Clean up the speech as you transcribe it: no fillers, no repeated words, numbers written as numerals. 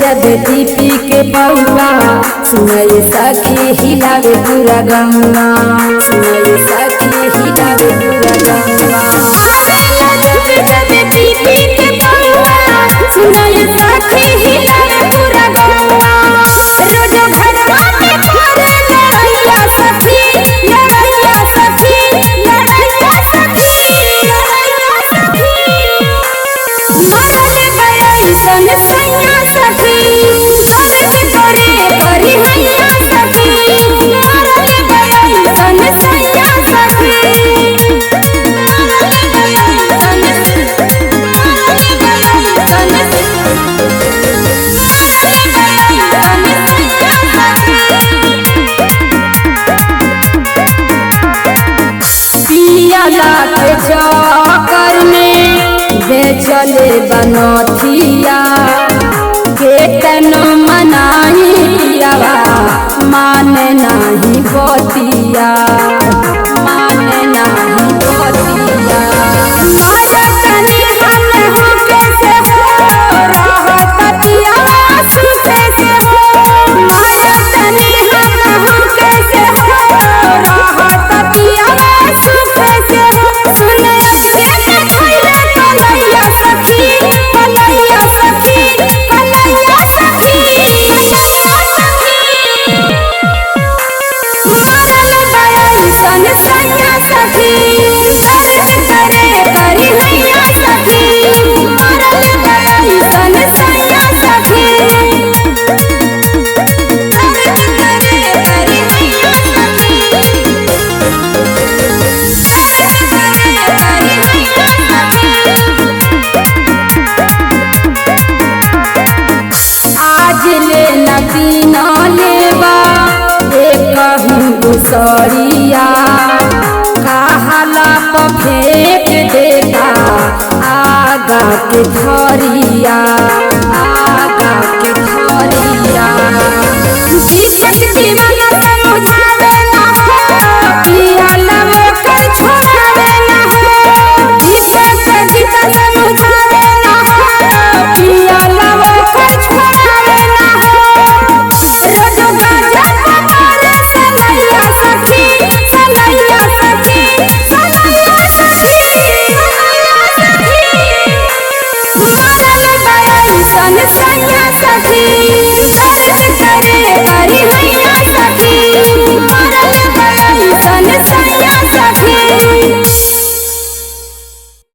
जब दीपी के पौआ सुनय सखी हिलावे पूरा गौआ सुनय सखी हिलावे पूरा गौआ जब दीपी के पौआ सुनय सखी हिलावे पूरा गौआ रोज घरवा में करे लड़ैया सखी लड़ैया सखी लड़ैया सखी लड़ैया सखी मरले बयाई सन सैया सखी धरती करे करी हैया सखी मरले बयाई सन सैया सखी मरले बयाई सन मरले बयाई सन पियाला के चक्कर में बेचले बनथिया केतन मनाही पियावा माने नाही बतिया माने नाही बतिया मारतनी हम हो कैसे हो रहत पियावा सुसे से हो मारतनी हम हो कैसे हो रहत पियावा सुसे से हो सुने के खैले कलैया सखी कलैया सखी कलैया सखी कलैया सखी मरले बयाई सन सैया सखी धरती करे करी हैया सखी मरले बयाई सन सैया सखी धरती करे करी हैया सखी धरती करे करी हैया सखी आज ले नबीना लेवा एक गुसरिया कहला प फेंक देता आगा के धरिया आगा के धरिया दीपक दीवाना समझावे ना हो पियाला मोकर छोड़ावे ना हो दीपक गीता समझावे ना हो पियाला मोकर छोड़ावे ना हो रोज गाजा पकारे सनैया सखी सनैया सखी सनैया सखी सनैया सखी मरले बयाई सन सैया सखी